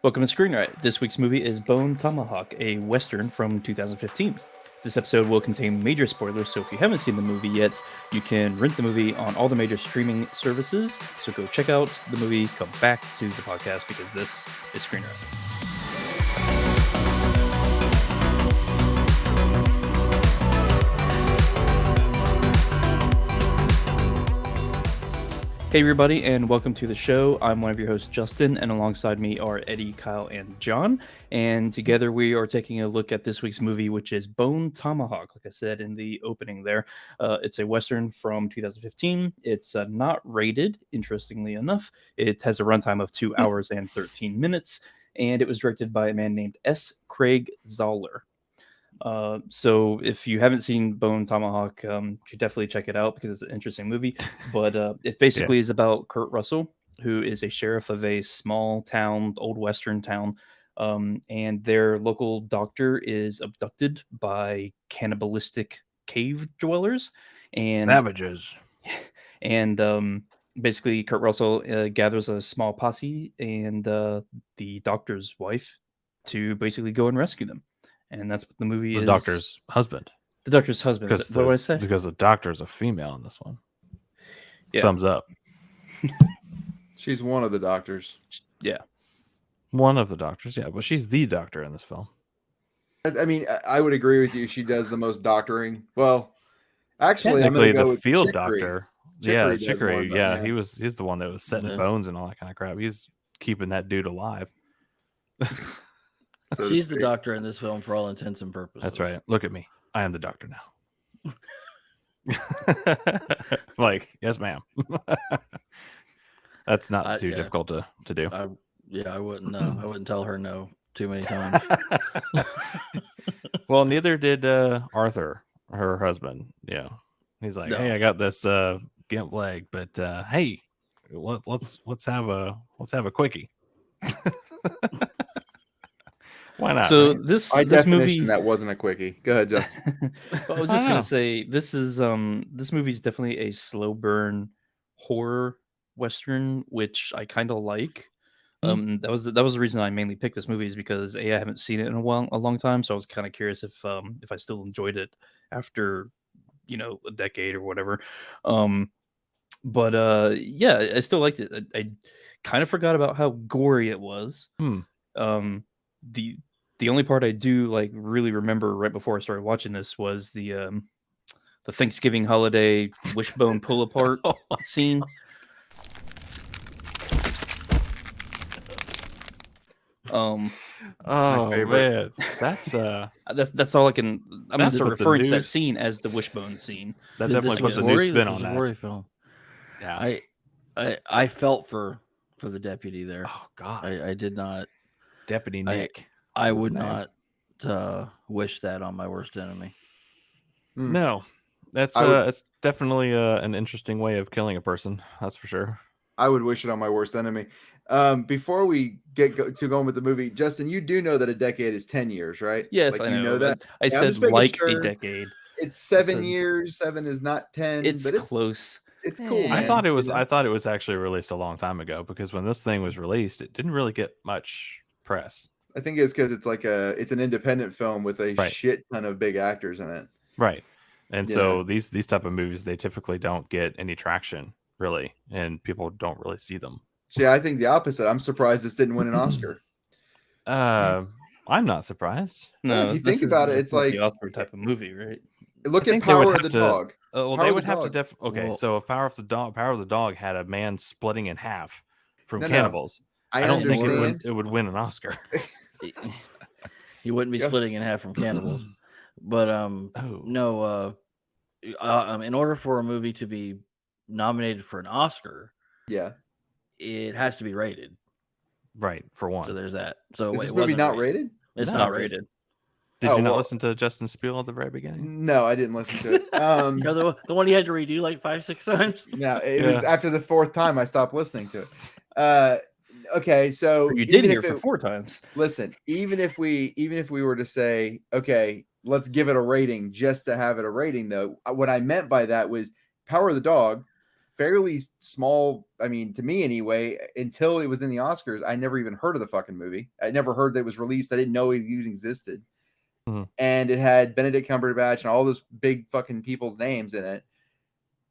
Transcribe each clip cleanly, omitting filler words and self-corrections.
Welcome to Screen Riot. This week's movie is Bone Tomahawk, a Western from 2015. This episode will contain major spoilers, so if you haven't seen the movie yet, you can rent the movie on all the major streaming services. So go check out the movie, come back to the podcast because this is Screen Riot. Hey everybody, and welcome to the show. I'm one of your hosts, Justin, and alongside me are Eddie, Kyle, and John. And together we are taking a look at this week's movie, which is Bone Tomahawk, like I said in the opening there. It's a Western from 2015. It's not rated, interestingly enough. It has a runtime of 2 hours and 13 minutes, and it was directed by a man named S. Craig Zoller. So if you haven't seen Bone Tomahawk, you should definitely check it out because it's an interesting movie. But it basically is about Kurt Russell, who is a sheriff of a small town, old Western town, and their local doctor is abducted by cannibalistic cave dwellers and Savages. and basically Kurt Russell gathers a small posse and the doctor's wife to basically go and rescue them. And that's what the movie The is. doctor's husband. The doctor's husband. What did I say? Because the doctor's a female in this one. Yeah. Thumbs up. She's one of the doctors. Yeah. One of the doctors, yeah, but she's the doctor in this film. I mean, I would agree with you. She does the most doctoring. Well, actually, I'm Technically, going to go the with field Chicory. doctor. Chicory Yeah, does more Chicory. than Yeah, that. he's the one that was setting bones and all that kind of crap. He's keeping that dude alive. So to She's the speak. doctor in this film for all intents and purposes. That's right. Look at me. I am the doctor now. Like, yes, ma'am. That's not too difficult to do. I wouldn't tell her no too many times. Well, neither did Arthur, her husband. Yeah, he's like, No. hey, I got this gimp leg, but hey, let's have a quickie. Why not? So right? this By this definition, movie. that wasn't a quickie. Go ahead, Justin. Well, I was I just know. gonna say this movie is definitely a slow burn horror western, which I kind of like. That was the reason I mainly picked this movie is because I haven't seen it in a long time, so I was kind of curious if I still enjoyed it after a decade or whatever. But yeah, I still liked it. I kind of forgot about how gory it was. The only part I do like really remember right before I started watching this was the Thanksgiving holiday wishbone pull apart scene. Oh favorite. man, that's That's all I can. I'm That's just what the referring to that news- scene as the wishbone scene. that Did definitely this puts a was new gory? spin This on was a that. gory film. Yeah. I felt for the deputy there. Oh God, I did not. Deputy Nick. I would Man. not wish that on my worst enemy. No, that's I would- it's definitely an interesting way of killing a person. That's for sure. I would wish it on my worst enemy. Before we get to going with the movie, Justin, you do know that a decade is 10 years, right? Yes, Like, I you know that. I Yeah, I'm said just making like sure. a decade. It's 7 said- years. 7 is not 10. It's but close. it's cool. I Man. I thought it was. You know? I thought it was actually released a long time ago because when this thing was released, it didn't really get much press. I think it's because it's an independent film with a Right. shit ton of big actors in it. Right. And Yeah. so these type of movies, they typically don't get any traction really, and people don't really see them. See, I think the opposite. I'm surprised this didn't win an Oscar. I'm not surprised. No, if you this think is about it, the- it's like- the Oscar type of movie, right? Look I at think they would Power of have the to- Dog. Well, Power they of would the have to Dog. okay. Well- So if Power of the Dog had a man splitting in half from No, no. cannibals, I don't think understand. it would win an Oscar. He wouldn't be Yeah. splitting in half from cannibals. But no. In order for a movie to be nominated for an Oscar, Yeah. it has to be rated. Right, for one. So there's that. So Is it this movie wasn't not rated? It's No. not rated. Did Oh, you not well- listen to Justin Spiel at the very beginning? No, I didn't listen to it. You know the one you had to redo like 5-6 times. No, it was Yeah. after the 4th time I stopped listening to it. Okay, so You did even hear if it for it- 4 times. listen, even if we were to say, okay, let's give it a rating just to have it a rating, though, what I meant by that was Power of the Dog, fairly small. I mean, to me anyway, until it was in the Oscars, I never even heard of the fucking movie. I never heard that it was released. I didn't know it even existed. And it had Benedict Cumberbatch and all those big fucking people's names in it.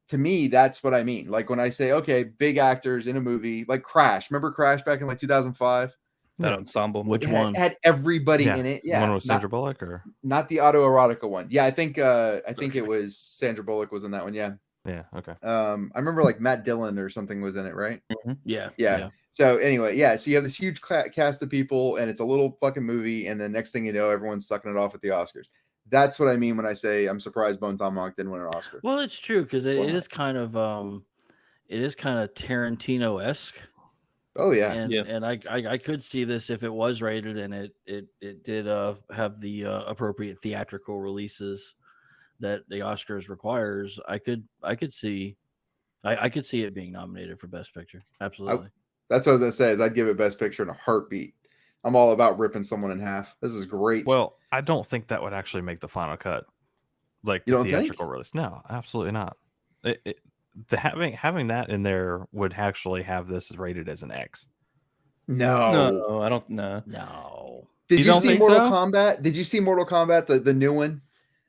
To me, that's what I mean. Like when I say, okay, big actors in a movie, like Crash. Remember Crash back in like 2005? That ensemble. Which It one? had everybody in it. Yeah, one with Sandra Bullock, or not the autoerotica one. Yeah, I think it was Sandra Bullock was in that one. Yeah. yeah, okay. I remember like Matt Dillon or something was in it, right? Yeah. So anyway, yeah. So you have this huge cast of people, and it's a little fucking movie, and then next thing you know, everyone's sucking it off at the Oscars. That's what I mean when I say I'm surprised Bone Tomahawk didn't win an Oscar. Well, it's true because it is kind of Tarantino-esque. Oh yeah, and I could see this if it was rated and it did have the appropriate theatrical releases that the Oscars requires. I could see it being nominated for Best Picture. Absolutely. That's what I was gonna say. Is I'd give it Best Picture in a heartbeat. I'm all about ripping someone in half. This is great. Well, I don't think that would actually make the final cut, like You the don't theatrical think? release. No, absolutely not. Having that in there would actually have this rated as an X. No, I don't know. No. Did You you don't see think Mortal so? Kombat? Did you see Mortal Kombat, the new one?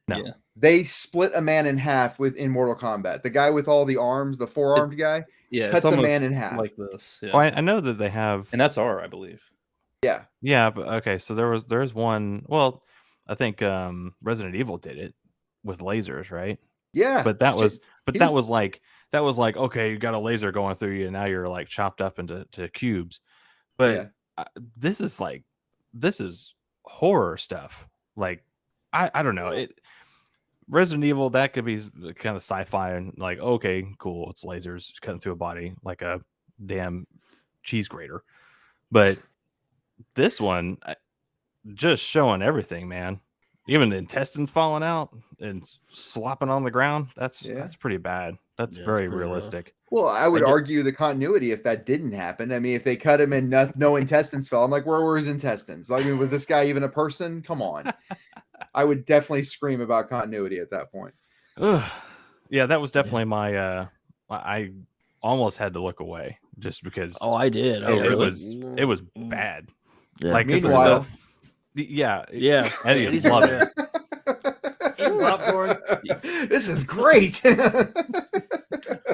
No. Yeah. They split a man in half in Mortal Kombat. The guy with all the arms, the four-armed guy, Yeah, cuts it's a man almost in half. like this. Yeah. Oh, I know that they have, And that's R, I believe. Yeah. yeah, but okay. So there's one. Well, I think Resident Evil did it with lasers, right? Yeah. But that was He that was like okay, you got a laser going through you, and now you're like chopped up into cubes. But this is horror stuff. Like I don't know it. Resident Evil, that could be kind of sci-fi and like, okay, cool, it's lasers cutting through a body like a damn cheese grater. But this one, just showing everything, man. Even the intestines falling out and slopping on the ground. That's pretty bad. That's very realistic. Well, I would argue the continuity if that didn't happen. I mean, if they cut him and no intestines fell, I'm like, where were his intestines? I mean, was this guy even a person? Come on. I would definitely scream about continuity at that point. Yeah, that was definitely my I almost had to look away just because I did. It was bad. Yeah. Like meanwhile, yeah, Eddie's love it. Popcorn. This is great.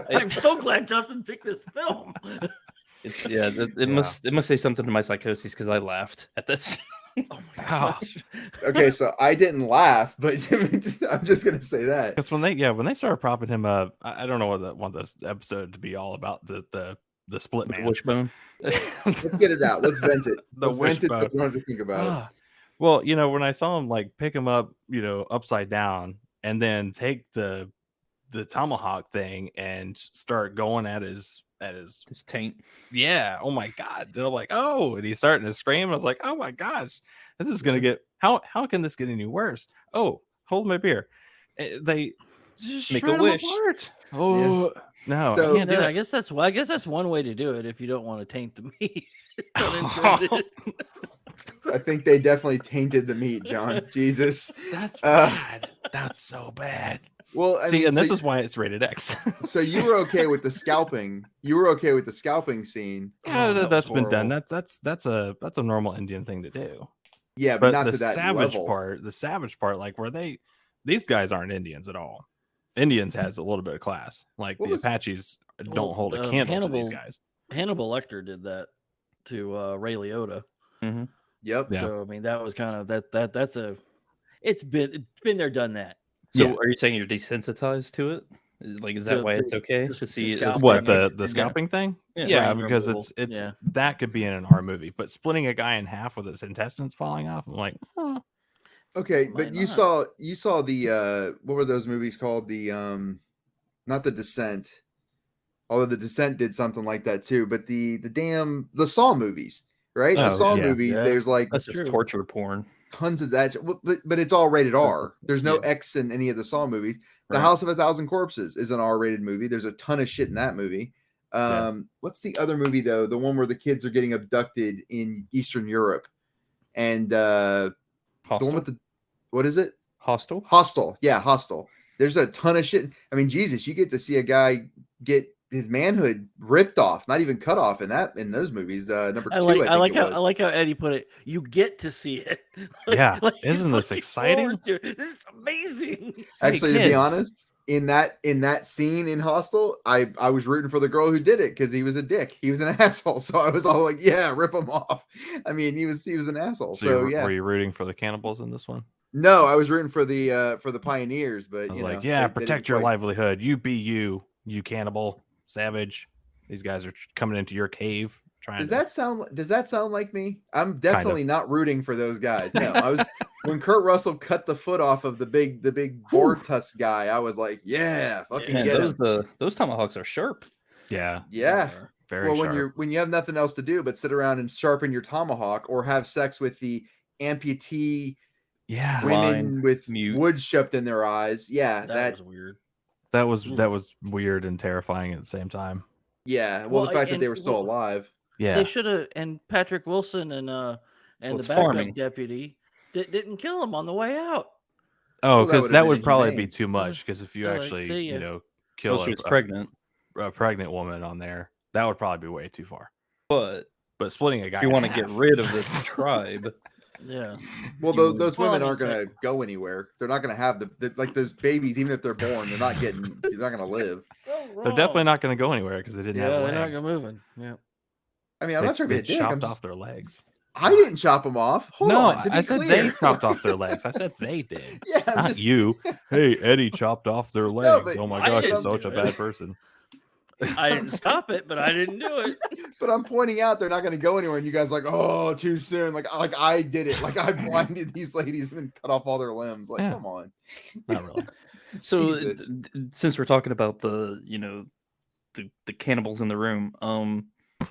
I'm so glad Justin picked this film. It must say something to my psychosis because I laughed at this. Oh my gosh. Okay, so I didn't laugh, but I'm just gonna say that because when they started propping him up, I don't know what I want this episode to be all about. The split man, wishbone. Let's get it out. Let's vent it. Let's vent it. So we don't have to think about it. Well, when I saw him like pick him up, upside down, and then take the tomahawk thing and start going at his taint. Yeah. Oh my God. And I'm like, oh, and he's starting to scream. I was like, oh my gosh, this is gonna get how can this get any worse? Oh, hold my beer. They just make shred a wish. him apart. Oh no. So I guess that's one way to do it if you don't want to taint the meat. Unintended. I think they definitely tainted the meat, John. Jesus. That's bad. That's so bad. Well, I see, mean, and this is why it's rated X. So you were okay with the scalping. You were okay with the scalping scene. Yeah, that's been done. That's a normal Indian thing to do. Yeah, but not the to that savage level. part, the savage part, like these guys aren't Indians at all. Indians has a little bit of class. Like Apaches don't hold a candle to these guys. Hannibal Lecter did that to Ray Liotta. Mm-hmm. Yep. Yeah. So I mean, that was kind of it's been there, done that. So are you saying you're desensitized to it? Like, is that why it's okay to see it? What the scalping thing? Yeah, because it's that could be in an R movie, but splitting a guy in half with his intestines falling off, I'm like, oh. Okay, but you saw the what were those movies called? The not The Descent. Although The Descent did something like that too, but the Saw movies, right? The Saw movies, there's like that's just torture porn. Tons of that, but it's all rated R. There's no X in any of the Saw movies. The House of a Thousand Corpses is an R-rated movie. There's a ton of shit in that movie. What's the other movie though? The one where the kids are getting abducted in Eastern Europe, and the one with the what is it? Hostel. Yeah, Hostel. There's a ton of shit. I mean, Jesus, you get to see a guy get his manhood ripped off, not even cut off in those movies. Number I two, like I I think like it how was. I like how Eddie put it. You get to see it. Yeah. he's Isn't this looking exciting? forward to it. This is amazing. Actually, to be kids. honest, in that scene in Hostel, I was rooting for the girl who did it because he was a dick. He was an asshole. So I was all like, yeah, rip him off. I mean, he was an asshole. So yeah. Were you rooting for the cannibals in this one? No, I was rooting for the pioneers, but I was you like, know, yeah, they protect didn't your quite- livelihood. You be you cannibal, savage. These guys are coming into your cave trying Does to... that sound like me? I'm definitely not rooting for those guys. No, I was when Kurt Russell cut the foot off of the big board tusk guy. I was like, yeah, fucking Man, get him. those tomahawks are sharp. Yeah. Yeah. Very Well, sharp. when you have nothing else to do but sit around and sharpen your tomahawk or have sex with the amputee Yeah. women with mute. wood shoved in their eyes. Yeah, That was weird. That was weird and terrifying at the same time. yeah. Well, the fact that they were still alive. Yeah. They should have, and Patrick Wilson and the it's backup farming. deputy didn't kill him on the way out. Oh, Well, that because would've that been would probably be inhumane. too much. Because if you They're like, actually, "See ya." Well, kill she was a pregnant. pregnant woman on there, that would probably be way too far. But But splitting a guy, if you in want to get half- rid of this tribe, Yeah. Well, You would- those Well, women I mean, aren't going to go anywhere. They're not going to have like those babies, even if they're born, they're not going to live. they're definitely not going to go anywhere because they didn't have Yeah, legs. they're not gonna moving. Yeah. I mean, I'm not trying to be a dick. chopped I'm off just, their legs. I didn't chop them off. Hold No, on. To be I said clear. they chopped off their legs. I said they did. Yeah, I'm Not just, you. Hey, Eddie chopped off their legs. but Oh my I gosh, didn't you're such do a it. bad person. I didn't stop it, but I didn't do it. But I'm pointing out they're not going to go anywhere, and you guys are like, oh, too soon. Like I did it. Like I blinded these ladies and then cut off all their limbs. Like, Yeah. come on. Not really. so Jesus. since we're talking about the the cannibals in the room,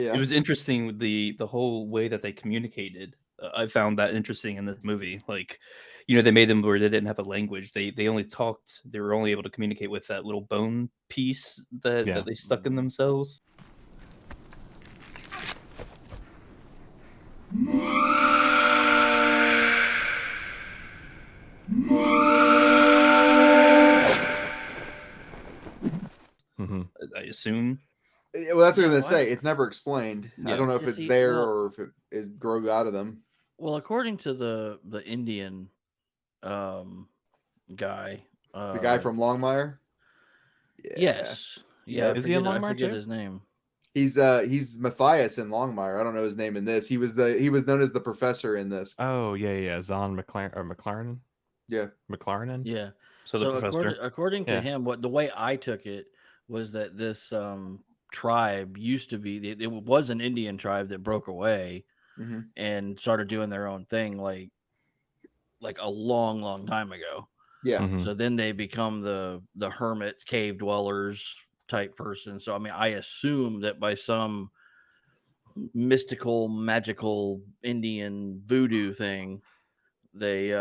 Yeah. it was interesting with the whole way that they communicated. I found that interesting in this movie. Like, they made them where they didn't have a language. They only talked. They were only able to communicate with that little bone piece that they stuck in themselves. Mm-hmm. I assume. Well, that's what I'm Yeah, going to say. It's never explained. I Yeah. don't know if You it's see, there well- or if it grew out of them. Well, according to the Indian guy, The guy from Longmire. Yeah. yes, yeah, Is he in I Longmire forget too? his name. He's Matthias in Longmire. I don't know his name in this. He was known as the professor in this. Oh yeah. Zahn McLaren. Yeah. McLaren. Yeah. So the professor. According to Yeah. him, the way I took it was that this tribe used to be it was an Indian tribe that broke away Mm-hmm. and started doing their own thing like a long time ago. Yeah. Mhm. So then they become the hermits, cave dwellers type person. So I mean, I assume that by some mystical, magical Indian voodoo thing, they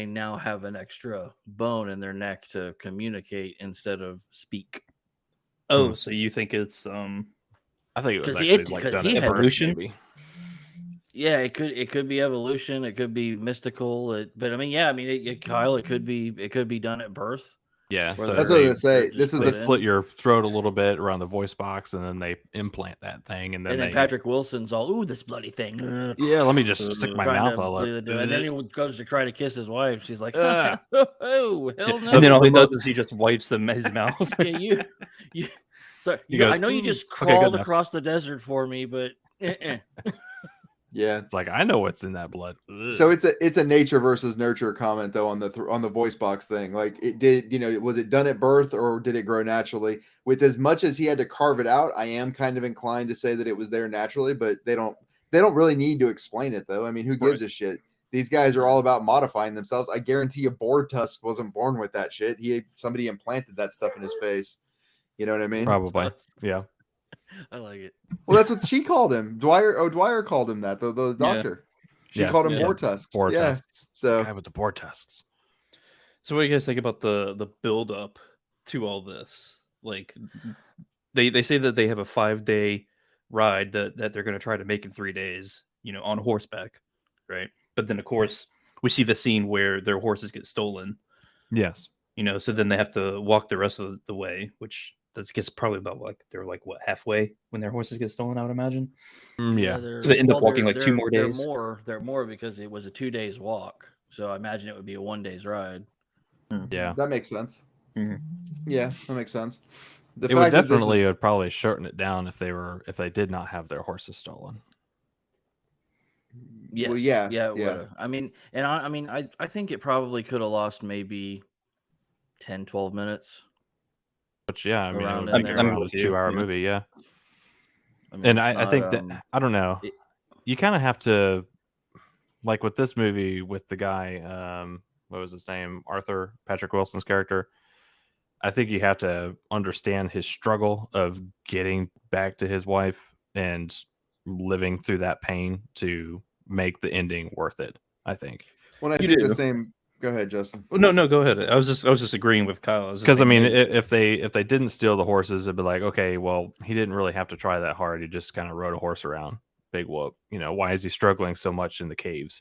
now have an extra bone in their neck to communicate instead of speak. Oh, so you think it's I think it was 'Cause he- actually like 'cause done he at had birth, evolution? maybe. Yeah, it could be evolution. It could be mystical. But I mean, yeah, I mean, Kyle, it could be done at birth. Yeah, Where so That's what I they, was gonna say. just This is they put in. slit your throat a little bit around the voice box, and then they implant that thing, and then And then they Patrick Wilson's all, "Ooh, this bloody thing." yeah, let me just stick my trying mouth to all up. and then he goes to try to kiss his wife. She's like, Ugh. "Oh, hell no!" and then all he the does is he just wipes his mouth. yeah, you. So He I goes, know you "Mm, just okay, good crawled enough." across the desert for me, but Yeah. It's like I know what's in that blood. Ugh. So it's a nature versus nurture comment though on the voice box thing. Like it did, was it done at birth or did it grow naturally? With as much as he had to carve it out, I am kind of inclined to say that it was there naturally, but they don't really need to explain it though. I mean, who gives a shit? These guys are all about modifying themselves. I guarantee a board tusk wasn't born with that shit. Somebody implanted that stuff in his face. You know what I mean? Probably, yeah. I like it. Well, that's what she called him. Dwyer called him that. The doctor. She Yeah. called him Yeah. board tusks. Boar Yeah. tusks. So Guy with the boar tusks. So what do you guys think about the build up to all this? Like they say that they have a 5-day ride that they're going to try to make in 3 days, on horseback, right? But then of course we see the scene where their horses get stolen, Yes. so then they have to walk the rest of the way, which that's gets probably about like they're like what halfway when their horses get stolen. I would imagine. Yeah. So they end up walking like 2 more days. They're more because it was a 2 days walk. So I imagine it would be a 1 day's ride. Yeah. That makes sense. Yeah, that makes sense. It would definitely would probably shorten it down if they did not have their horses stolen. Yes. Well, yeah, it would. I mean, and I think it probably could have lost maybe 10, 12 minutes. Which it would be Around around in a there. 2-hour movie, yeah. I mean, And it's I think not, that I don't know. You kind of have to, like with this movie with the guy, what was his name? Arthur, Patrick Wilson's character. I think you have to understand his struggle of getting back to his wife and living through that pain to make the ending worth it. I think. When I think the same. Go ahead, Justin. No, go ahead. I was just agreeing with Kyle. Because I mean, if they didn't steal the horses, it'd be like, okay, well, he didn't really have to try that hard. He just kind of rode a horse around. Big whoop. Why is he struggling so much in the caves?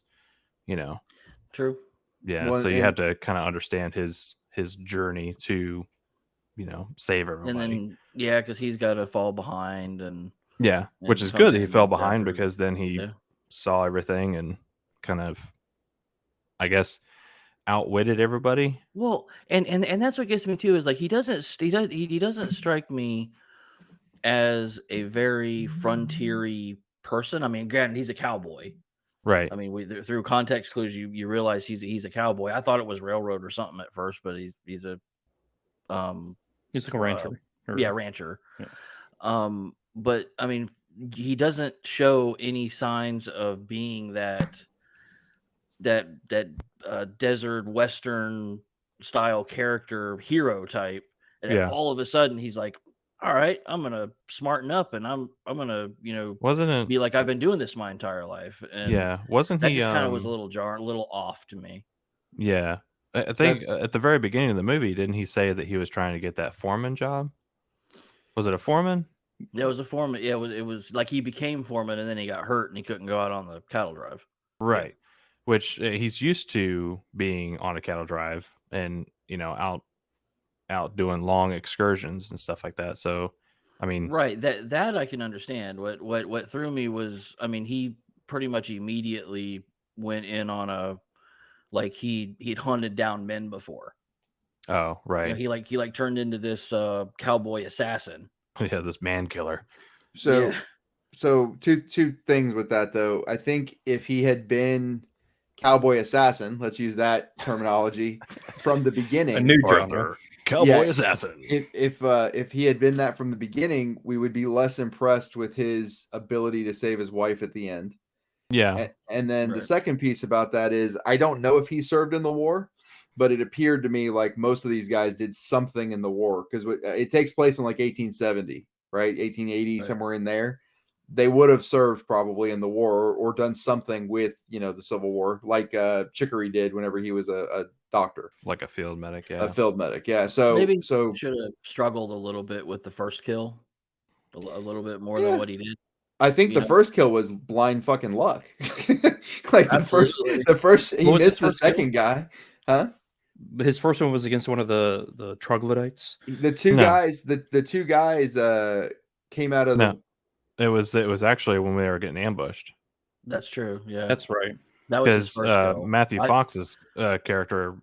True. Yeah. So you have to kind of understand his journey to, save everybody. And then because he's got to fall behind and which is good that he fell behind because then he saw everything and kind of, I guess, outwitted everybody. Well, and that's what gets me too is like he doesn't strike me as a very frontiery person. I mean, granted, he's a cowboy, right? I mean, through context clues, you realize he's a cowboy. I thought it was railroad or something at first, but he's a he's like a rancher. Rancher. Yeah. But I mean, he doesn't show any signs of being that desert Western style character hero type. And then all of a sudden he's like, all right, I'm going to smarten up and I'm going to, wasn't it be like, I've been doing this my entire life. And wasn't that he just kind of was a little off to me. Yeah. I think at the very beginning of the movie, didn't he say that he was trying to get that foreman job? Was it a foreman? Yeah, it was a foreman. Yeah, it was like he became foreman and then he got hurt and he couldn't go out on the cattle drive. Right. Yeah. Which he's used to being on a cattle drive and, out doing long excursions and stuff like that. So, I mean, right. That I can understand. What threw me was, I mean, he pretty much immediately went in on he'd hunted down men before. Oh, right. He turned into this cowboy assassin. Yeah, this man killer. So two things with that though. I think if he had been cowboy assassin, let's use that terminology from the beginning. A new genre. Cowboy assassin. If he had been that from the beginning, we would be less impressed with his ability to save his wife at the end. Yeah. And then the second piece about that is I don't know if he served in the war, but it appeared to me like most of these guys did something in the war because it takes place in like 1870, right? 1880, somewhere in there. They would have served probably in the war or done something with, the Civil War, like Chicory did whenever he was a doctor. Like a field medic, yeah. A field medic, yeah. So maybe should have struggled a little bit with the first kill, a little bit more than what he did. I think the first kill was blind fucking luck. Like the first he missed the second guy. Huh? His first one was against one of the troglodytes. The two guys came out of the It was actually when we were getting ambushed. That's true. Yeah, that's right. That was his first kill. Matthew Fox's character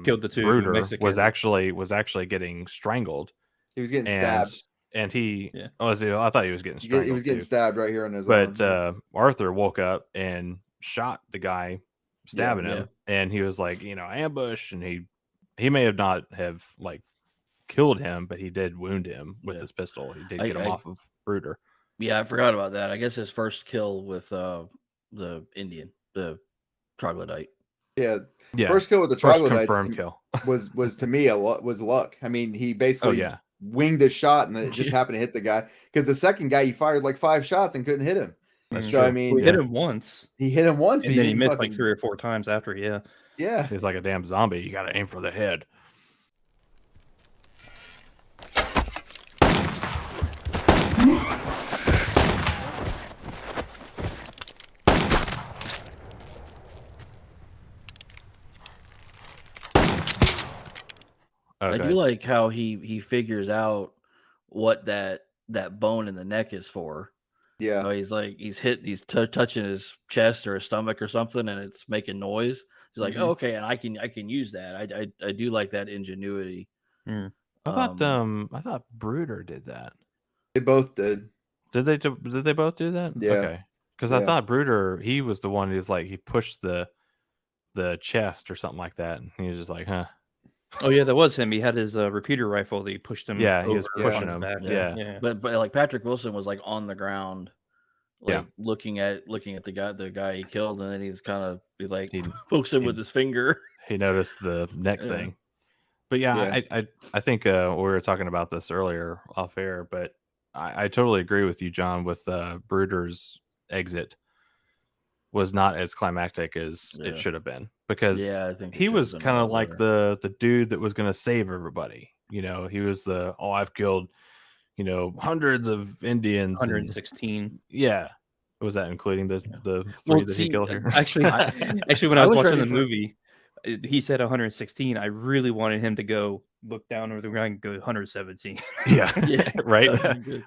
killed the two Bruder was actually getting strangled. He was getting stabbed, and I thought he was getting strangled. He was getting stabbed right here on his arm. But Arthur woke up and shot the guy stabbing him, and he was like, ambush, and he may have not have like killed him, but he did wound him with his pistol. He did get him off of Bruder. Yeah, I forgot about that. I guess his first kill with the Indian, the troglodyte. Yeah. First kill with the troglodyte was to me was luck. I mean, he basically winged a shot and it just happened to hit the guy because the second guy he fired like 5 shots and couldn't hit him. That's so true. I mean, he hit him once. And then he missed like 3 or 4 times after. Yeah. He's like a damn zombie. You got to aim for the head. Okay. I do like how he figures out what that bone in the neck is for. Yeah. So he's touching his chest or his stomach or something, and it's making noise. He's like, oh, okay, and I can use that. I do like that ingenuity. Mm. I thought Bruder did that. They both did. Did they both do that? Yeah. Okay. Because I thought Bruder, he was the one who's like, he pushed the chest or something like that, and he was just like, huh. Oh yeah, that was him. He had his repeater rifle that he pushed him. Yeah, he was over pushing on his him. back. Yeah. But like Patrick Wilson was like on the ground, like looking at the guy he killed, and then he pokes him with his finger. He noticed the neck thing. But I think we were talking about this earlier off air, but I totally agree with you, John, with Bruder's exit was not as climactic as it should have been, because I think he was kind of like the dude that was going to save everybody. You know, he was I've killed, hundreds of Indians. 116. Was that including the three that he killed here? Actually, when I was watching the movie, he said 116. I really wanted him to go look down over the ground and go 117. Yeah, right.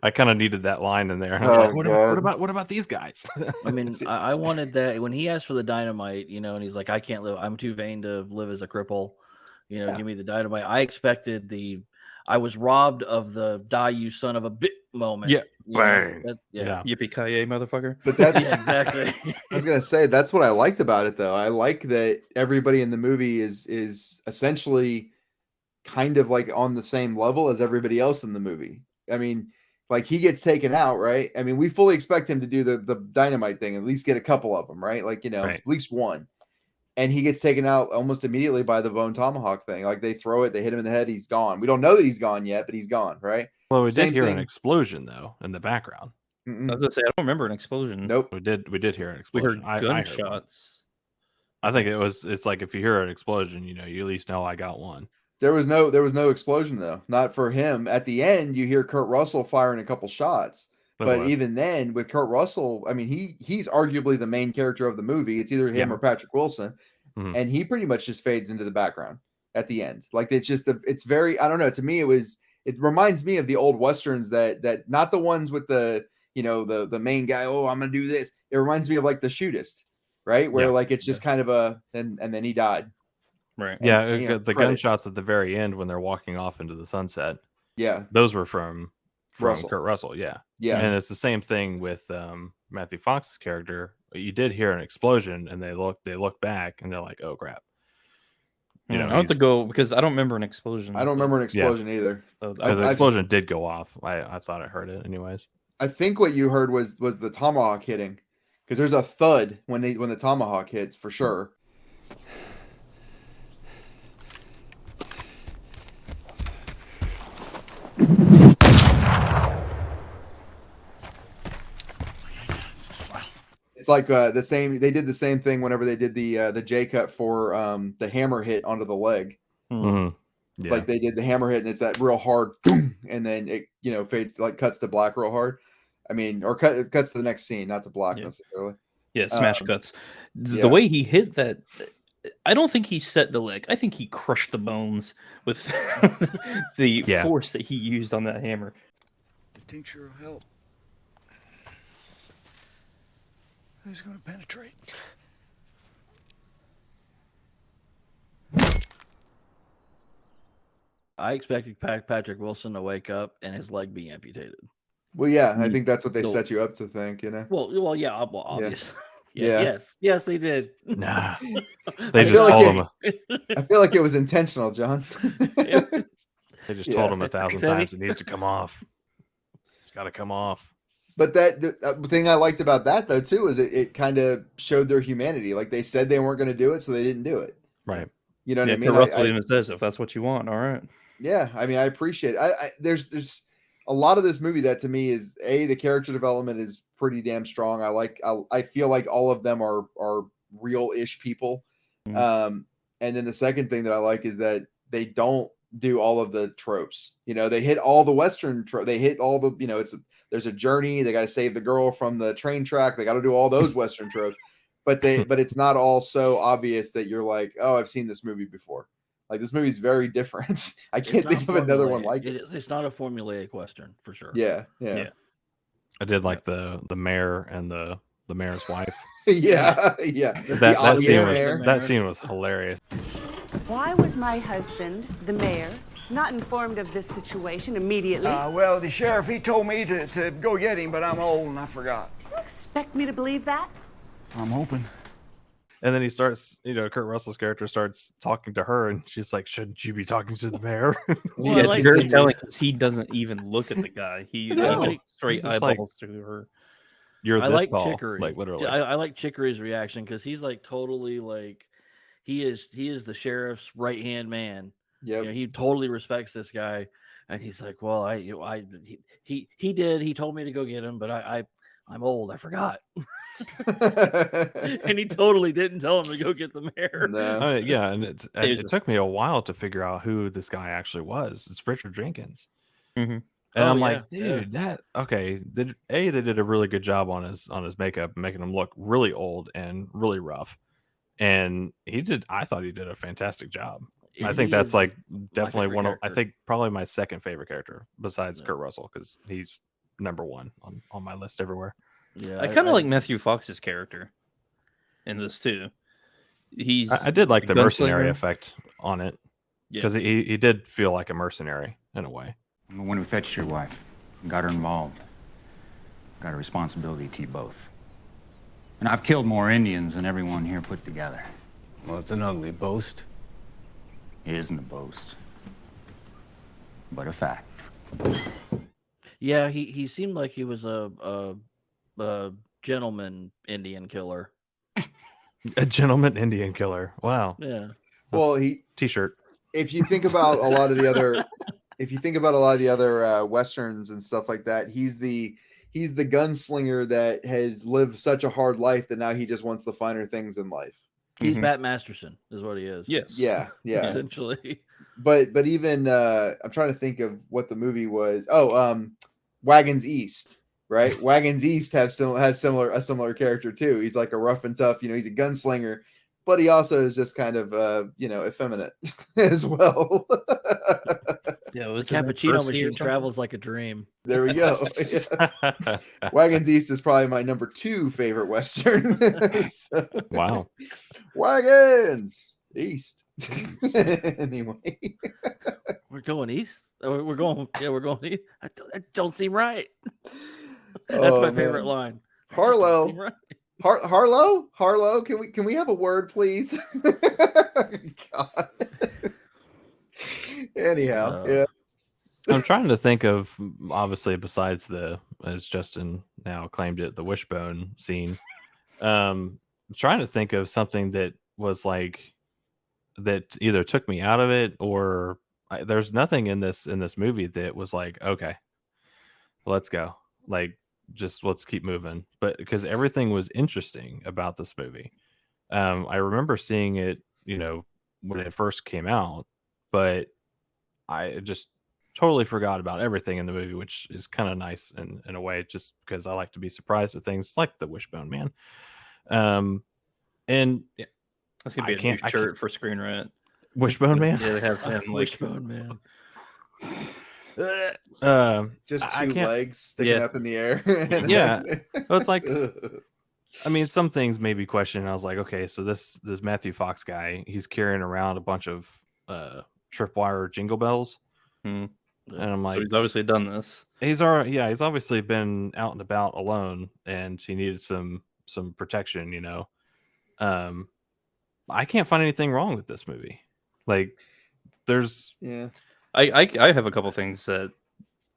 I kind of needed that line in there. I was like, what about these guys? I mean, I wanted that when he asked for the dynamite, and he's like, I can't live. I'm too vain to live as a cripple. Give me the dynamite. I expected I was robbed of the die you son of a bit moment. Yeah. Bang. Yippee-ki-yay, motherfucker. But that's exactly. I was gonna say that's what I liked about it, though. I like that everybody in the movie is essentially kind of like on the same level as everybody else in the movie. I mean, like, he gets taken out, right? I mean, we fully expect him to do the dynamite thing, at least get a couple of them, right? Like, at least one. And he gets taken out almost immediately by the bone tomahawk thing. Like, they throw it, they hit him in the head, he's gone. We don't know that he's gone yet, but he's gone, right? Well, we did hear an explosion though in the background. I was gonna say, I don't remember an explosion. Nope. We did hear an explosion. We heard gunshots. I think it's like if you hear an explosion, you at least know I got one. There was no explosion though. Not for him. At the end, you hear Kurt Russell firing a couple shots. But even then, with Kurt Russell, I mean, he's arguably the main character of the movie. It's either him or Patrick Wilson, and he pretty much just fades into the background at the end. Like, it's just it's very, I don't know. To me, it reminds me of the old westerns that not the ones with the the main guy. Oh, I'm gonna do this. It reminds me of like The Shootist, right? Where like it's just kind of and then he died. Right. And, the gunshots at the very end when they're walking off into the sunset. Yeah. Those were from Russell. Kurt Russell. Yeah. Yeah. And it's the same thing with Matthew Fox's character. You did hear an explosion, and they look back, and they're like, "Oh crap!" I have to go because I don't remember an explosion. I don't remember an explosion either. So the explosion did go off. I thought I heard it anyways. I think what you heard was the tomahawk hitting, because there's a thud when the tomahawk hits for sure. It's like the same. They did the same thing whenever they did the J cut for the hammer hit onto the leg. Mm-hmm. Yeah. Like, they did the hammer hit, and it's that real hard, boom, and then it fades, like cuts to black real hard. I mean, or cuts to the next scene, not to black necessarily. Yeah, smash cuts. The way he hit that, I don't think he set the leg. I think he crushed the bones with the force that he used on that hammer. The tincture will help. It's going to penetrate. I expected Patrick Wilson to wake up and his leg be amputated. Well, yeah, I think that's what they set you up to think, Well, yeah, obviously. Yeah. Yes, they did. Nah, they just told him. I feel like it was intentional, John. They just told him 1,000 times it needs to come off. It's got to come off. But the thing I liked about that, though, too, is it kind of showed their humanity. Like, they said they weren't going to do it, so they didn't do it. Right. You know what I mean? Russell even says, if that's what you want, all right. Yeah, I mean, I appreciate it. There's a lot of this movie that to me is the character development is pretty damn strong. I feel like all of them are real-ish people. Mm-hmm. And then the second thing that I like is that they don't do all of the tropes. They hit all the Western they hit all the, there's a journey. They got to save the girl from the train track. They got to do all those Western tropes, but it's not all so obvious that you're like, oh, I've seen this movie before. Like this movie's very different. I It's can't not think of another one formulaic. like it. It's not a formulaic Western for sure. Yeah. I did like the mayor and the mayor's wife. Yeah. That scene was hilarious. Why was my husband, the mayor, not informed of this situation immediately? Well, the sheriff, he told me to go get him, but I'm old and I forgot. You expect me to believe that? I'm hoping. And then he starts, Kurt Russell's character starts talking to her, and she's like, "Shouldn't you be talking to the mayor?" Yeah, it's very telling because he doesn't even look at the guy. He just straight eyeballs through her. You're I this like tall, Chicory. like literally. I like Chicory's reaction because he's like totally like he is the sheriff's right hand man. Yep. He totally respects this guy, and he's like, "Well, he did. He told me to go get him, but I'm old. I forgot." And he totally didn't tell him to go get the mayor. No. Yeah, and it took me a while to figure out who this guy actually was. It's Richard Jenkins. Mm-hmm. And I'm yeah, like, dude, they did a really good job on his makeup, making him look really old and really rough. And I thought he did a fantastic job. I think that's like definitely one of, I think probably my second favorite character besides Kurt Russell, because he's number one on my list everywhere. Yeah, I kind of like Matthew Fox's character in this too. I did like the mercenary gunslinger. effect on it, because he did feel like a mercenary in a way. I'm the one who fetched your wife and got her involved. Got a responsibility to you both. And I've killed more Indians than everyone here put together. Well, it's an ugly boast. It isn't a boast, but a fact. Yeah, he seemed like he was a gentleman Indian killer. A gentleman Indian killer. Wow. Yeah. Well, T-shirt. if you think about a lot of the other westerns and stuff like that, he's the gunslinger that has lived such a hard life that now he just wants the finer things in life. He's Matt Masterson, is what he is. Yes. Yeah. Essentially. But even I'm trying to think of what the movie was. Wagons East, right? Wagons East has a similar character too. He's like a rough and tough, he's a gunslinger, but he also is just kind of effeminate as well. Yeah, it was The cappuccino machine travels like a dream. There we go. Wagons East is probably my number 2 favorite western. So, Wow. Wagons East. Anyway, We're going east. We're going east. That don't seem right. That's my favorite line. Harlow. Seem right. Harlow, can we have a word, please? God. Anyhow, yeah. I'm trying to think of, obviously, besides as Justin now claimed it, the wishbone scene. I'm trying to think of something that was like that either took me out of it, or there's nothing in this movie that was like, okay, let's go, like, just let's keep moving. But because everything was interesting about this movie. I remember seeing it, when it first came out, but I just totally forgot about everything in the movie, which is kind of nice in a way, just because I like to be surprised at things like the Wishbone Man. And that's gonna be a new shirt for Screen Rant. Wishbone Man. Yeah, they have him like Wishbone Man. Just two legs sticking up in the air. Yeah. Well, it's like, I mean, some things may be questioned. I was like, okay, so this Matthew Fox guy, he's carrying around a bunch of tripwire jingle bells. And I'm like, so he's obviously done this. He's obviously been out and about alone, and he needed some protection, I can't find anything wrong with this movie. Like, there's I have a couple things that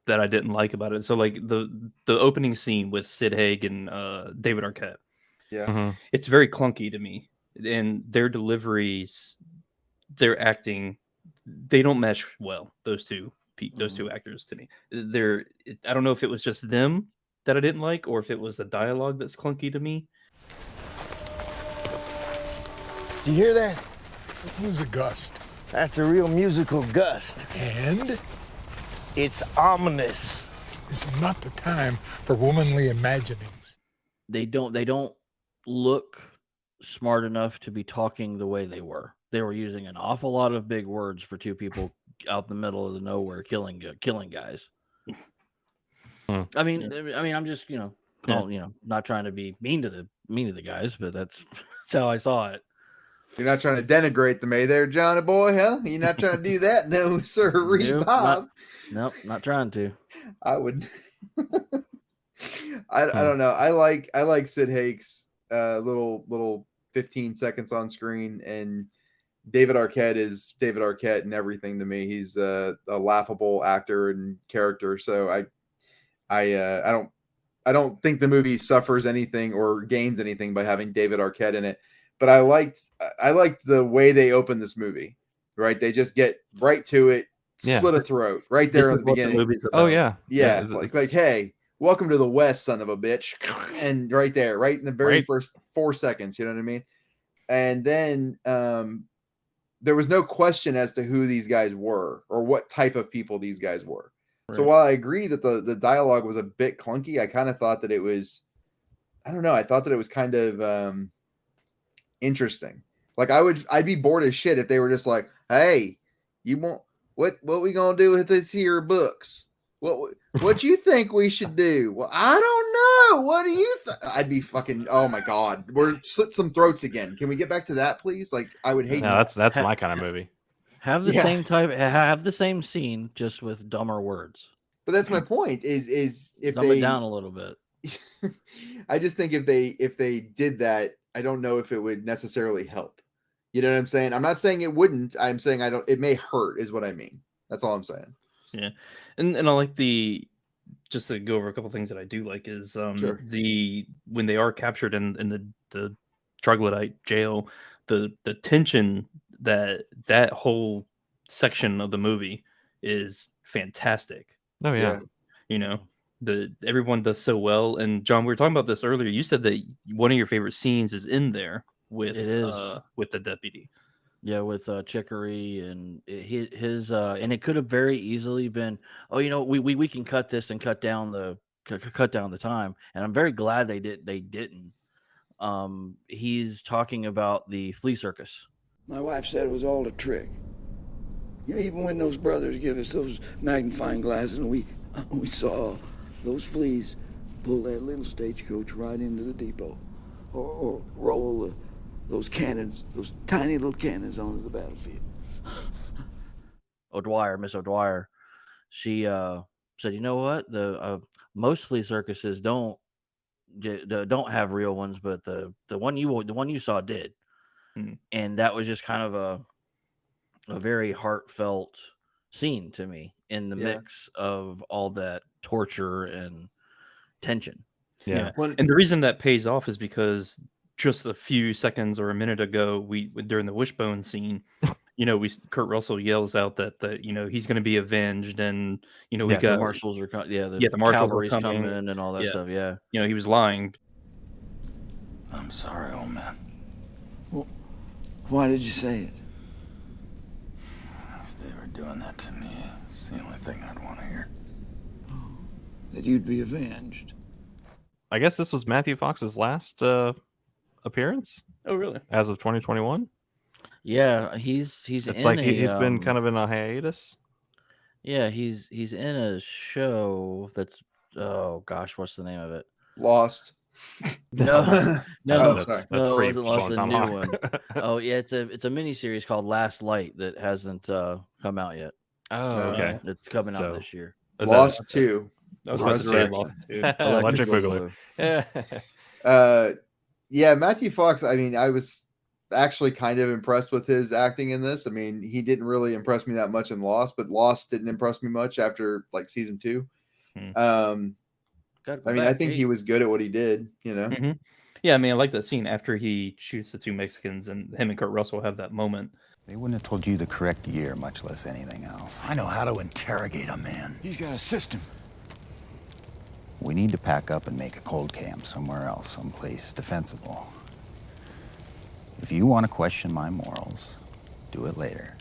I didn't like about it. So like the opening scene with Sid Haig and David Arquette. Yeah. Mm-hmm. It's very clunky to me. And their deliveries, their acting, they don't mesh well, those two actors to me. I don't know if it was just them that I didn't like, or if it was the dialogue that's clunky to me. Do you hear that? That was a gust. That's a real musical gust. And It's ominous. this is not the time for womanly imaginings. They don't look smart enough to be talking the way they were. they were using an awful lot of big words for two people out in the middle of the nowhere killing guys. I mean, I'm just not trying to be mean to the guys, but that's how I saw it. You're not trying to denigrate them, there, Johnny boy, huh? You're not trying to do that, no, sir, Bob. Nope, not trying to. I would. I don't know. I like Sid Haig's little 15 seconds on screen, and David Arquette is David Arquette and everything to me. He's a laughable actor and character. So I don't think the movie suffers anything or gains anything by having David Arquette in it. But I liked the way they opened this movie. Right, they just get right to it, slit a throat right there at the beginning. Yeah. Like hey, welcome to the West, son of a bitch, and right there, right in the very first 4 seconds. You know what I mean? And then there was no question as to who these guys were or what type of people these guys were. Right. So while I agree that the dialogue was a bit clunky, I kind of thought that it was, I don't know, I thought that it was kind of interesting. Like I'd be bored as shit if they were just like, hey, you want what we gonna do with this here books? What you think we should do? Well, I don't know. What do you think? I'd be fucking, oh my God. We're slit some throats again. Can we get back to that, please? Like, I would hate that. That's my kind of movie. Have the same type, have the same scene, just with dumber words. But that's my point, is if dumb it down a little bit. I just think if they did that, I don't know if it would necessarily help. You know what I'm saying? I'm not saying it wouldn't. I'm saying it may hurt is what I mean. That's all I'm saying. Yeah. And I like just to go over a couple things that I do like is when they are captured in the troglodyte jail, the tension that whole section of the movie is fantastic. Oh yeah. Everyone does so well. And John, we were talking about this earlier. You said that one of your favorite scenes is in there with the deputy. Yeah, with Chicory and his and it could have very easily been, we can cut this and cut down the time, and I'm very glad they didn't. He's talking about the flea circus. My wife said it was all a trick. Even when those brothers give us those magnifying glasses and we saw those fleas pull that little stagecoach right into the depot, or roll those cannons, those tiny little cannons onto the battlefield. Miss O'Dwyer, she said, you know what? The most flea circuses don't have real ones, but the one you saw did, and that was just kind of a very heartfelt scene to me in the mix of all that torture and tension. Yeah. And the reason that pays off is because just a few seconds or a minute ago, during the wishbone scene, Kurt Russell yells out that he's going to be avenged, and we got the marshals are the marshals cavalry's are coming and all that stuff. Yeah, he was lying. I'm sorry, old man. Well, why did you say it? If they were doing that to me, it's the only thing I'd want to hear. That you'd be avenged. I guess this was Matthew Fox's last appearance. Oh, really? As of 2021. Yeah, he's it's in like he's been kind of in a hiatus. Yeah, he's in a show that's, oh gosh, what's the name of it? Lost. No, that's it wasn't Lost. The new Tomahawk. one. Oh yeah, it's a mini series called Last Light that hasn't come out yet. Oh, okay. It's coming out this year. Lost 2. I was about to say Lost 2. Electric Boogaloo. Yeah, Matthew Fox, I mean, I was actually kind of impressed with his acting in this. I mean, he didn't really impress me that much in Lost, but Lost didn't impress me much after like season 2. I think he was good at what he did, Mm-hmm. Yeah, I mean, I like that scene after he shoots the two Mexicans and him and Kurt Russell have that moment. They wouldn't have told you the correct year, much less anything else. I know how to interrogate a man. He's got a system. We need to pack up and make a cold camp somewhere else, someplace defensible. If you want to question my morals, do it later.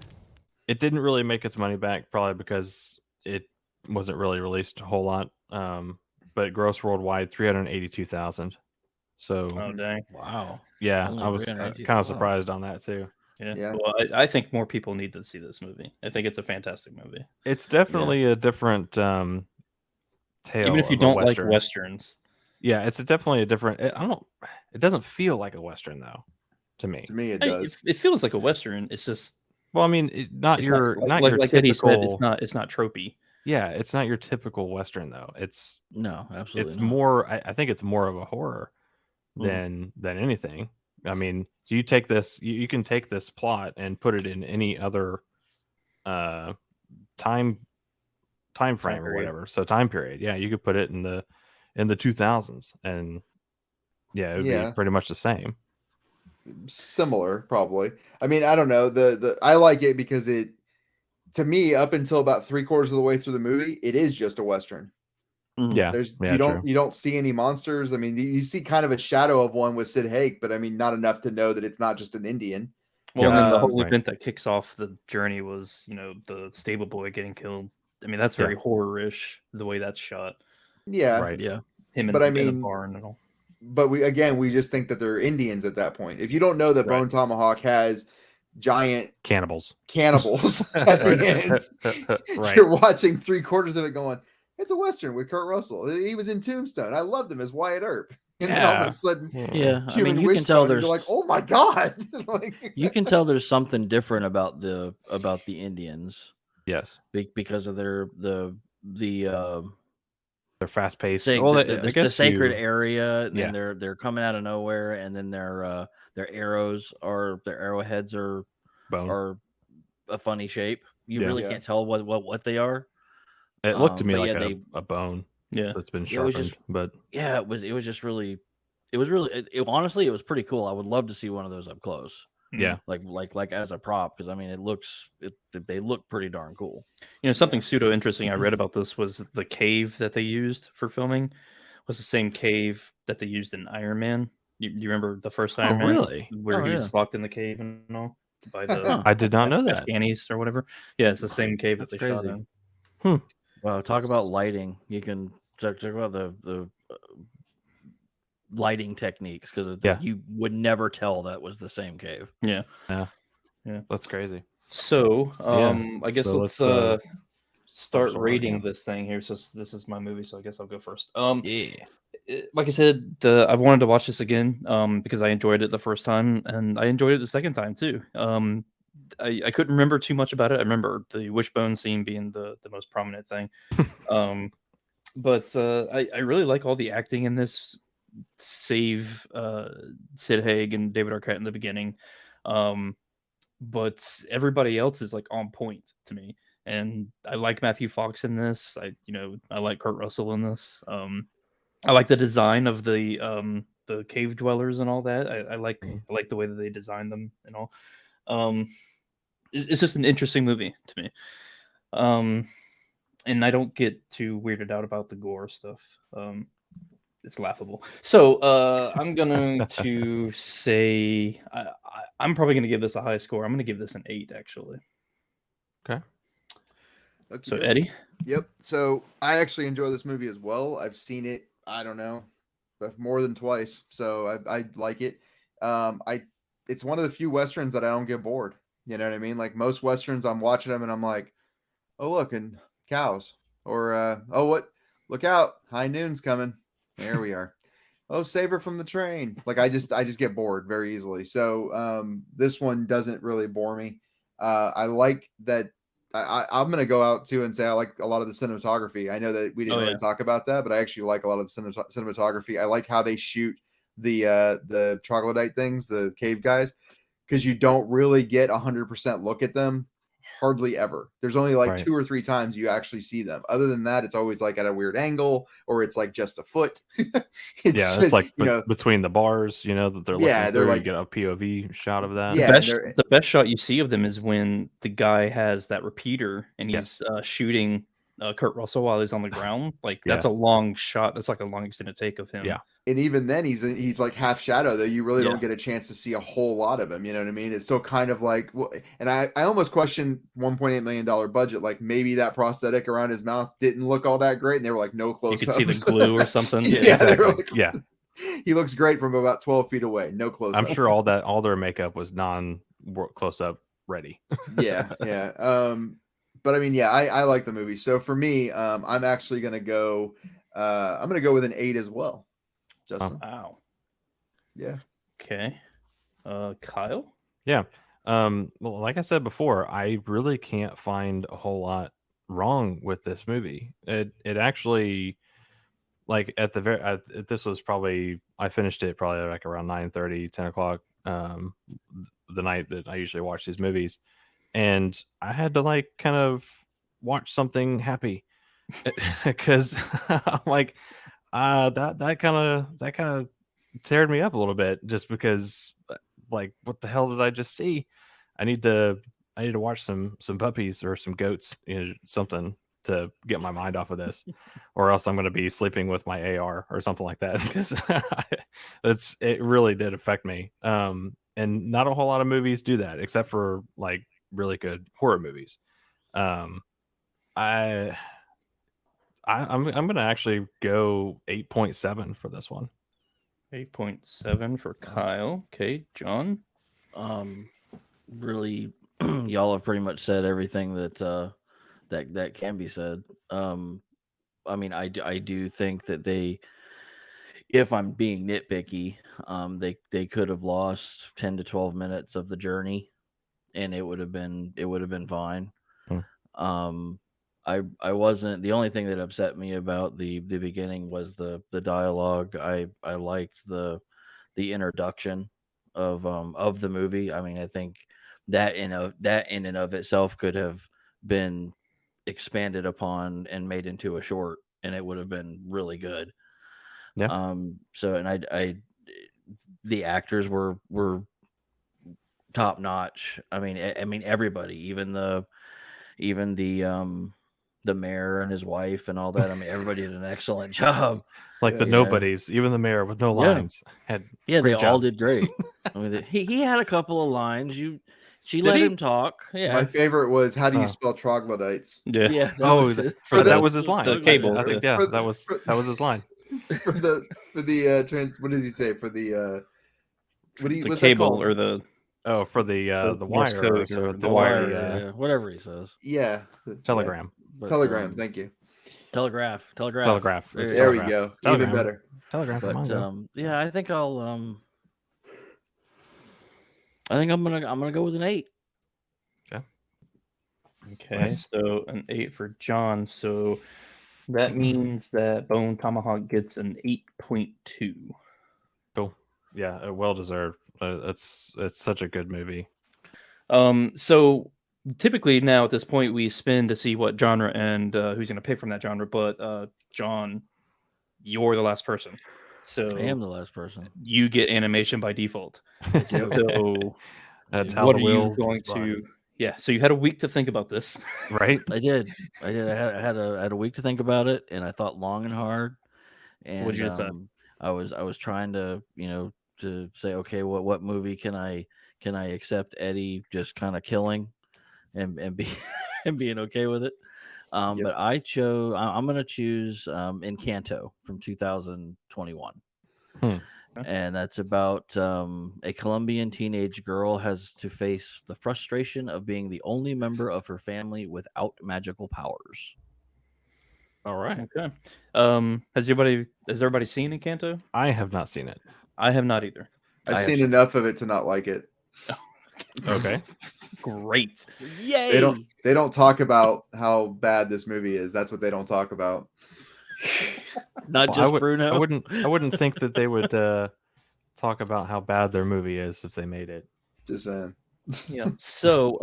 It didn't really make its money back, probably because it wasn't really released a whole lot. But gross worldwide, 382,000. So, oh dang, wow, yeah, I was kind of surprised on that too. Yeah. Well, I think more people need to see this movie. I think it's a fantastic movie. It's definitely a different tale. Even if you of a don't like Western. westerns. Yeah, it's definitely a different. I don't. It doesn't feel like a Western though, to me. To me, it does. It feels like a western. It's just. Well, I mean, not it's your not your like typical. Eddie said. It's not tropey. Yeah, it's not your typical Western though. It's No, absolutely. It's not. more. I think it's more of a horror than anything. I mean, you take this. You can take this plot and put it in any other time frame or whatever. So time period. Yeah, you could put it in the 2000s, and yeah, it would be pretty much the same. Similar, probably. I mean, I don't know. The I like it because it, to me, up until about 3/4 of the way through the movie, it is just a Western. Yeah, you don't see any monsters. I mean, you see kind of a shadow of one with Sid Haig, but I mean, not enough to know that it's not just an Indian. Well, and then the whole event that kicks off the journey was, the stable boy getting killed. I mean, that's very horror-ish, the way that's shot. Yeah, right. Yeah, him in the barn and all. But we just think that they're Indians at that point. If you don't know that Bone Tomahawk has giant cannibals at the end, right? You're watching 3/4 of it going, it's a Western with Kurt Russell. He was in Tombstone. I loved him as Wyatt Earp. And then all of a sudden, I mean, you can tell there's you're like, oh my god, you can tell there's something different about the Yes, Indians. Because of their fast paced. The sacred area, and then they're coming out of nowhere, and then their arrowheads are a funny shape. You really can't tell what they are. It looked to me like a bone. Yeah, that's been sharpened. It was just really. Honestly, it was pretty cool. I would love to see one of those up close. Yeah, like as a prop, because I mean, they look pretty darn cool. Something pseudo interesting I read about this was the cave that they used for filming was the same cave that they used in Iron Man. You remember the first Iron Man? Really? Where he's locked in the cave and all by the I did not know that. Afghanis or whatever. Yeah, it's the same cave that they shot in. Wow, talk about lighting. You can talk about the lighting techniques, because you would never tell that was the same cave. Yeah, that's crazy. So I guess let's start rating this thing here. So this is my movie, so I guess I'll go first. Like I said, I wanted to watch this again because I enjoyed it the first time, and I enjoyed it the second time too. I couldn't remember too much about it. I remember the wishbone scene being the most prominent thing. But I really like all the acting in this, save Sid Haig and David Arquette in the beginning. But everybody else is like on point to me. And I like Matthew Fox in this. I like Kurt Russell in this. I like the design of the cave dwellers and all that. I like the way that they designed them and all. It's just an interesting movie to me. And I don't get too weirded out about the gore stuff. It's laughable. So I'm going to say I'm probably going to give this a high score. I'm going to give this an 8, actually. Okay. So Eddie? Yep. So I actually enjoy this movie as well. I've seen it, I don't know, more than twice. So I like it. It's one of the few Westerns that I don't get bored. You know what I mean? Like most Westerns, I'm watching them and I'm like, oh, look, and cows. Or, look out, high noon's coming. There we are. Oh, save her from the train. Like I just get bored very easily. So this one doesn't really bore me. I like that. I'm going to go out too and say I like a lot of the cinematography. I know that we didn't really talk about that, but I actually like a lot of the cinematography. I like how they shoot the troglodyte things, the cave guys, because you don't really get 100% look at them hardly ever. There's only like 2 or 3 times you actually see them. Other than that, it's always like at a weird angle, or it's like just a foot. It's like between the bars, that they're looking through, like, you get a POV shot of that. Yeah, the best shot you see of them is when the guy has that repeater and he's shooting Kurt Russell while he's on the ground. Like that's a long shot. That's like a long extended take of him. Yeah. And even then he's like half shadow, though. You really don't get a chance to see a whole lot of him. You know what I mean? It's still kind of like, and I almost question $1.8 million budget. Like maybe that prosthetic around his mouth didn't look all that great. And they were like, no close. You could see the glue or something. Exactly. He looks great from about 12 feet away. No close. I'm sure all their makeup was close up ready. yeah. But I mean, yeah, I like the movie. So for me, I'm actually gonna go. I'm gonna go with an 8 as well. Justin. Wow. Yeah. Okay. Kyle. Yeah. Well, like I said before, I really can't find a whole lot wrong with this movie. It actually, like at the very this was probably, I finished it probably like around 9:30, 10 o'clock, the night that I usually watch these movies, and I had to like kind of watch something happy because I'm like, that kind of teared me up a little bit, just because like, what the hell did I just see? I need to watch some puppies or some goats, something to get my mind off of this, or else I'm going to be sleeping with my AR or something like that, because it really did affect me. And not a whole lot of movies do that, except for like really good horror movies. I'm gonna actually go 8.7 for this one. 8.7 for Kyle. Okay, John. Really, y'all have pretty much said everything that can be said. I mean, I do think that they, if I'm being nitpicky, they could have lost 10 to 12 minutes of the journey, and it would have been fine. I wasn't, the only thing that upset me about the beginning was the dialogue. I liked the introduction of the movie. I mean, I think that in and of itself could have been expanded upon and made into a short, and it would have been really good. Yeah. So, and I the actors were top notch. I mean, everybody, even the mayor and his wife and all that. I mean, everybody did an excellent job. Like the nobodies, even the mayor with no lines had they great all job. did great. I mean, he had a couple of lines. She let him talk. Yeah. My favorite was, how do you spell troglodytes? Yeah. That was his line. The cable. I think that was his line. For the what does he say? For the the cable or the for the Morse wire code or or the the wire, yeah, whatever he says. Yeah. Telegram. But, Telegram. Thank you. Telegraph. It's There we telegraph. go. Telegram. Even better. Telegram. But yeah, I think I'm gonna go with an 8. Okay, Nice. so an 8 for John. So that means that Bone Tomahawk gets an 8.2. Cool. Yeah, well deserved. It's such a good movie. So typically now at this point we spin to see what genre and who's going to pick from that genre. But John, you're the last person, so I am the last person. You get animation by default. So that's how what the are wheel you going gets spun. to? Yeah, so you had a week to think about this, right? I did. I had a week to think about it, and I thought long and hard. And What'd you decide? I was trying to to say, okay, what movie can I accept Eddie just kind of killing and be and being okay with it. But I'm gonna choose Encanto from 2021. And that's about a Colombian teenage girl has to face the frustration of being the only member of her family without magical powers. All right. Okay. Has everybody seen Encanto? I have not seen it. I have not either. I've seen enough of it to not like it. Okay. Great. Yay. They don't talk about how bad this movie is. That's what they don't talk about. Not just Bruno. I wouldn't think that they would talk about how bad their movie is if they made it. Just saying. Yeah. So,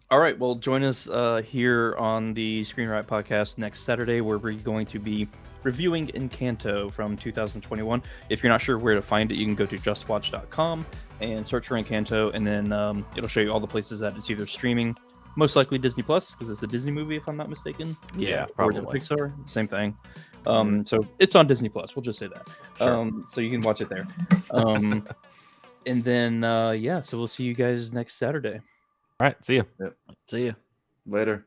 all right. Well, join us here on the Screen Riot podcast next Saturday, where we're going to be reviewing Encanto from 2021. If you're not sure where to find it, you can go to justwatch.com and search for Encanto, and then it'll show you all the places that it's either streaming. Most likely Disney Plus, because it's a Disney movie, if I'm not mistaken. Yeah, or probably. Pixar, same thing. So it's on Disney Plus. We'll just say that. Sure. So you can watch it there. And then so we'll see you guys next Saturday. All right. See you. Yep. See you later.